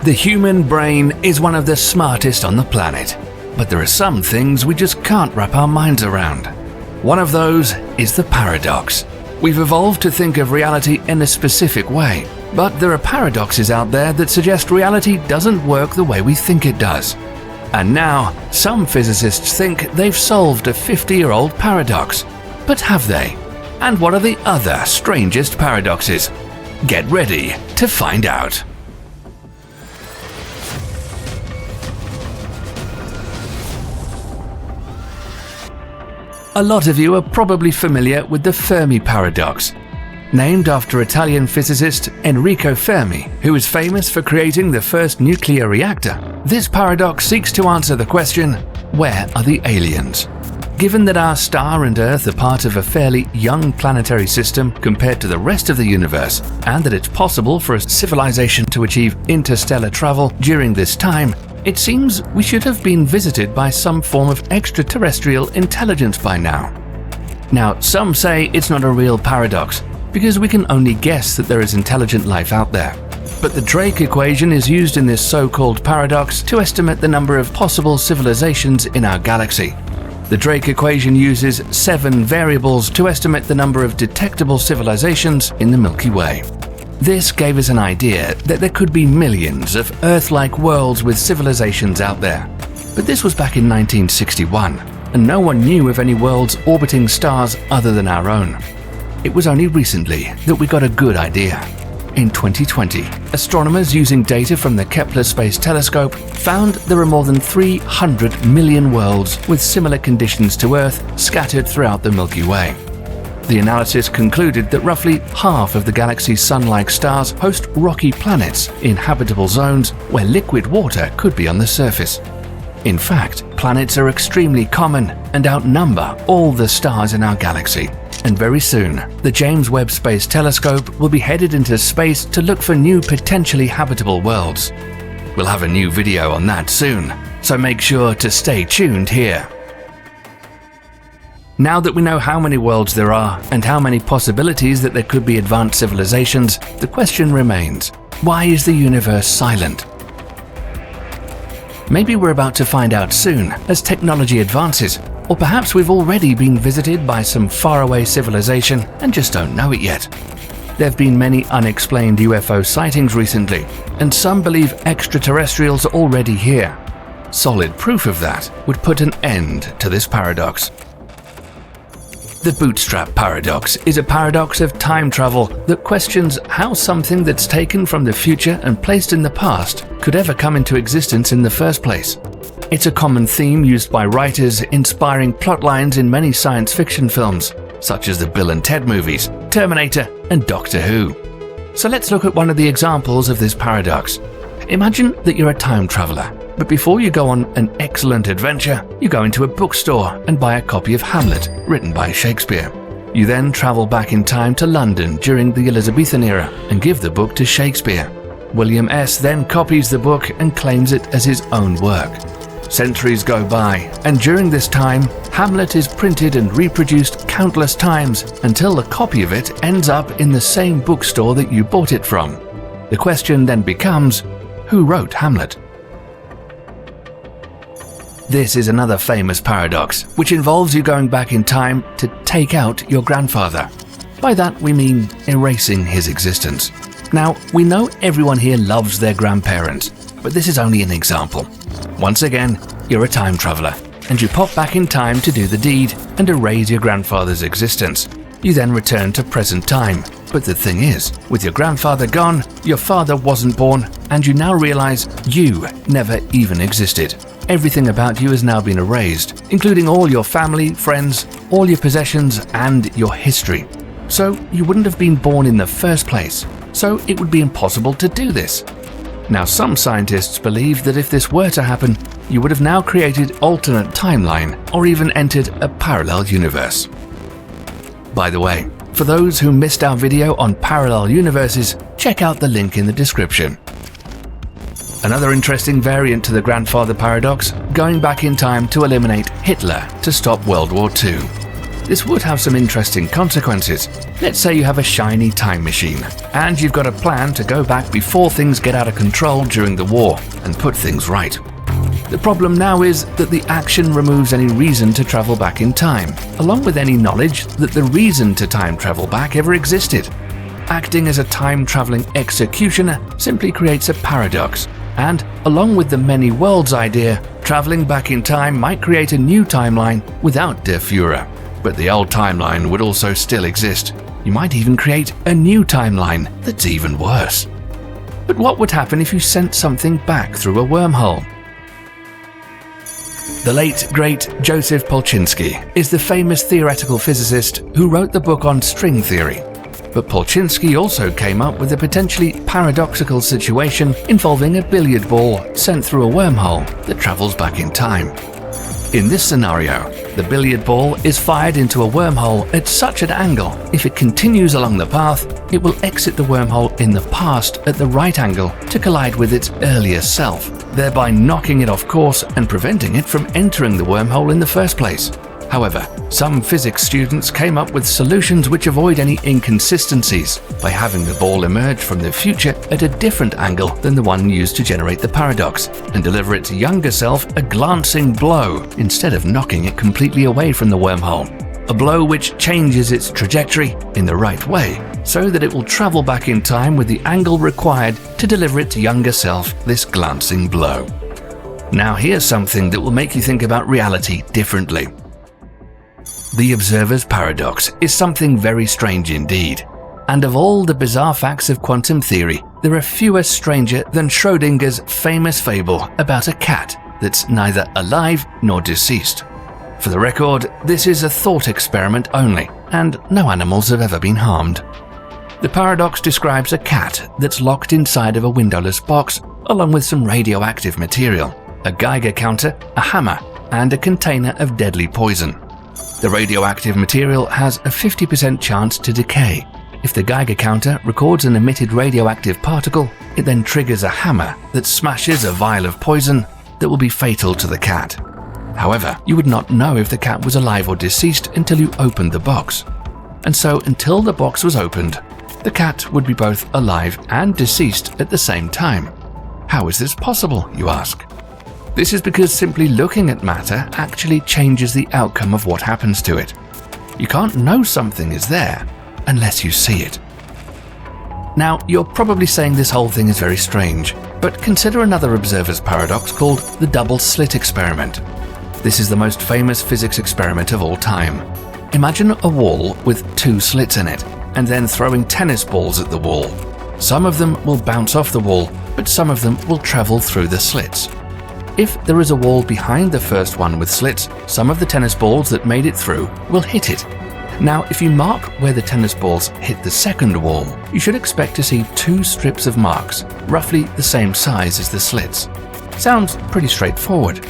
The human brain is one of the smartest on the planet, but there are some things we just can't wrap our minds around. One of those is the paradox. We've evolved to think of reality in a specific way, but there are paradoxes out there that suggest reality doesn't work the way we think it does. And now, some physicists think they've solved a 50-year-old paradox. But have they? And what are the other strangest paradoxes? Get ready to find out. A lot of you are probably familiar with the Fermi paradox. Named after Italian physicist Enrico Fermi, who is famous for creating the first nuclear reactor, this paradox seeks to answer the question, where are the aliens? Given that our star and Earth are part of a fairly young planetary system compared to the rest of the universe, and that it's possible for a civilization to achieve interstellar travel during this time, it seems we should have been visited by some form of extraterrestrial intelligence by now. Now, some say it's not a real paradox, because we can only guess that there is intelligent life out there. But the Drake equation is used in this so-called paradox to estimate the number of possible civilizations in our galaxy. The Drake equation uses 7 variables to estimate the number of detectable civilizations in the Milky Way. This gave us an idea that there could be millions of Earth-like worlds with civilizations out there. But this was back in 1961, and no one knew of any worlds orbiting stars other than our own. It was only recently that we got a good idea. In 2020, astronomers using data from the Kepler Space Telescope found there are more than 300 million worlds with similar conditions to Earth scattered throughout the Milky Way. The analysis concluded that roughly half of the galaxy's sun-like stars host rocky planets in habitable zones where liquid water could be on the surface. In fact, planets are extremely common and outnumber all the stars in our galaxy. And very soon, the James Webb Space Telescope will be headed into space to look for new potentially habitable worlds. We'll have a new video on that soon, so make sure to stay tuned here. Now that we know how many worlds there are and how many possibilities that there could be advanced civilizations, the question remains, why is the universe silent? Maybe we're about to find out soon as technology advances, or perhaps we've already been visited by some faraway civilization and just don't know it yet. There have been many unexplained UFO sightings recently, and some believe extraterrestrials are already here. Solid proof of that would put an end to this paradox. The bootstrap paradox is a paradox of time travel that questions how something that's taken from the future and placed in the past could ever come into existence in the first place. It's a common theme used by writers inspiring plotlines in many science fiction films, such as the Bill and Ted movies, Terminator, and Doctor Who. So let's look at one of the examples of this paradox. Imagine that you're a time traveler, but before you go on an excellent adventure, you go into a bookstore and buy a copy of Hamlet, written by Shakespeare. You then travel back in time to London during the Elizabethan era and give the book to Shakespeare. William S. then copies the book and claims it as his own work. Centuries go by, and during this time, Hamlet is printed and reproduced countless times until a copy of it ends up in the same bookstore that you bought it from. The question then becomes, who wrote Hamlet? This is another famous paradox, which involves you going back in time to take out your grandfather. By that we mean erasing his existence. Now, we know everyone here loves their grandparents, but this is only an example. Once again, you're a time traveler, and you pop back in time to do the deed and erase your grandfather's existence. You then return to present time. But the thing is, with your grandfather gone, your father wasn't born, and you now realize you never even existed. Everything about you has now been erased, including all your family, friends, all your possessions, and your history. So you wouldn't have been born in the first place. So it would be impossible to do this. Now, some scientists believe that if this were to happen, you would have now created alternate timeline or even entered a parallel universe. By the way, for those who missed our video on parallel universes, check out the link in the description. Another interesting variant to the grandfather paradox, going back in time to eliminate Hitler to stop World War II. This would have some interesting consequences. Let's say you have a shiny time machine, and you've got a plan to go back before things get out of control during the war and put things right. The problem now is that the action removes any reason to travel back in time, along with any knowledge that the reason to time travel back ever existed. Acting as a time-traveling executioner simply creates a paradox, and, along with the many worlds idea, traveling back in time might create a new timeline without Der Führer. But the old timeline would also still exist. You might even create a new timeline that's even worse. But what would happen if you sent something back through a wormhole? The late, great Joseph Polchinski is the famous theoretical physicist who wrote the book on string theory. But Polchinski also came up with a potentially paradoxical situation involving a billiard ball sent through a wormhole that travels back in time. In this scenario, the billiard ball is fired into a wormhole at such an angle, if it continues along the path, it will exit the wormhole in the past at the right angle to collide with its earlier self, thereby knocking it off course and preventing it from entering the wormhole in the first place. However, some physics students came up with solutions which avoid any inconsistencies by having the ball emerge from the future at a different angle than the one used to generate the paradox, and deliver its younger self a glancing blow instead of knocking it completely away from the wormhole. A blow which changes its trajectory in the right way, so that it will travel back in time with the angle required to deliver its younger self this glancing blow. Now here's something that will make you think about reality differently. The observer's paradox is something very strange indeed, and of all the bizarre facts of quantum theory, there are fewer stranger than Schrödinger's famous fable about a cat that's neither alive nor deceased. For the record, this is a thought experiment only, and no animals have ever been harmed. The paradox describes a cat that's locked inside of a windowless box, along with some radioactive material, a Geiger counter, a hammer, and a container of deadly poison. The radioactive material has a 50% chance to decay. If the Geiger counter records an emitted radioactive particle, it then triggers a hammer that smashes a vial of poison that will be fatal to the cat. However, you would not know if the cat was alive or deceased until you opened the box. And so, until the box was opened, the cat would be both alive and deceased at the same time. How is this possible, you ask? This is because simply looking at matter actually changes the outcome of what happens to it. You can't know something is there unless you see it. Now, you're probably saying this whole thing is very strange, but consider another observer's paradox called the double slit experiment. This is the most famous physics experiment of all time. Imagine a wall with two slits in it, and then throwing tennis balls at the wall. Some of them will bounce off the wall, but some of them will travel through the slits. If there is a wall behind the first one with slits, some of the tennis balls that made it through will hit it. Now, if you mark where the tennis balls hit the second wall, you should expect to see two strips of marks, roughly the same size as the slits. Sounds pretty straightforward.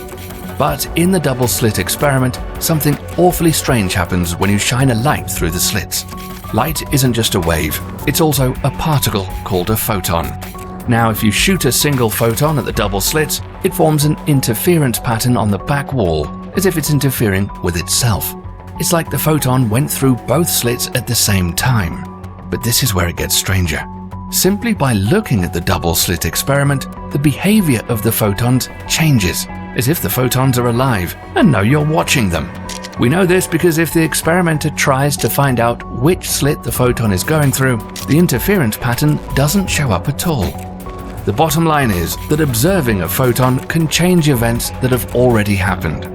But in the double slit experiment, something awfully strange happens when you shine a light through the slits. Light isn't just a wave, it's also a particle called a photon. Now, if you shoot a single photon at the double slits, it forms an interference pattern on the back wall, as if it's interfering with itself. It's like the photon went through both slits at the same time. But this is where it gets stranger. Simply by looking at the double slit experiment, the behavior of the photons changes, as if the photons are alive and know you're watching them. We know this because if the experimenter tries to find out which slit the photon is going through, the interference pattern doesn't show up at all. The bottom line is that observing a photon can change events that have already happened.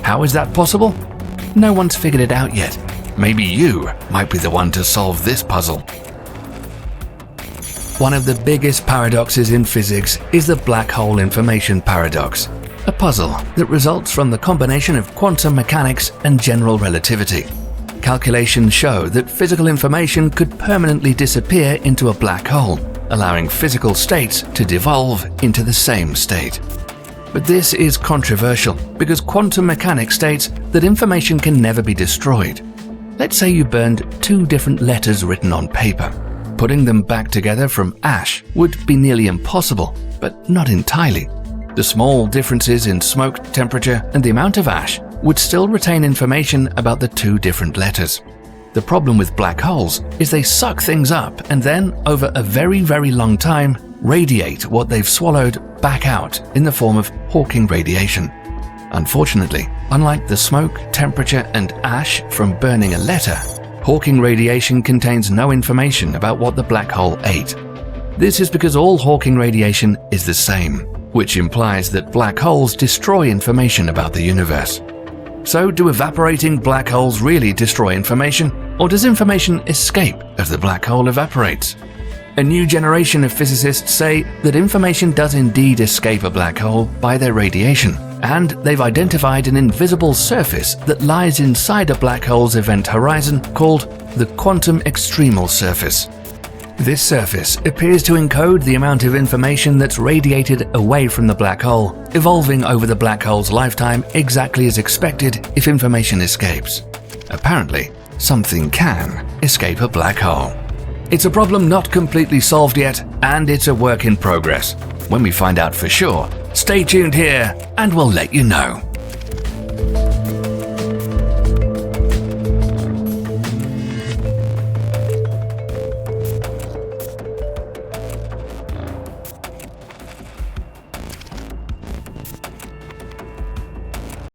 How is that possible? No one's figured it out yet. Maybe you might be the one to solve this puzzle. One of the biggest paradoxes in physics is the black hole information paradox, a puzzle that results from the combination of quantum mechanics and general relativity. Calculations show that physical information could permanently disappear into a black hole, allowing physical states to devolve into the same state. But this is controversial because quantum mechanics states that information can never be destroyed. Let's say you burned two different letters written on paper. Putting them back together from ash would be nearly impossible, but not entirely. The small differences in smoke temperature and the amount of ash would still retain information about the two different letters. The problem with black holes is they suck things up and then, over a very, very long time, radiate what they've swallowed back out in the form of Hawking radiation. Unfortunately, unlike the smoke, temperature, and ash from burning a letter, Hawking radiation contains no information about what the black hole ate. This is because all Hawking radiation is the same, which implies that black holes destroy information about the universe. So, do evaporating black holes really destroy information, or does information escape as the black hole evaporates? A new generation of physicists say that information does indeed escape a black hole by their radiation, and they've identified an invisible surface that lies inside a black hole's event horizon called the quantum extremal surface. This surface appears to encode the amount of information that's radiated away from the black hole, evolving over the black hole's lifetime exactly as expected if information escapes. Apparently, something can escape a black hole. It's a problem not completely solved yet, and it's a work in progress. When we find out for sure, stay tuned here and we'll let you know.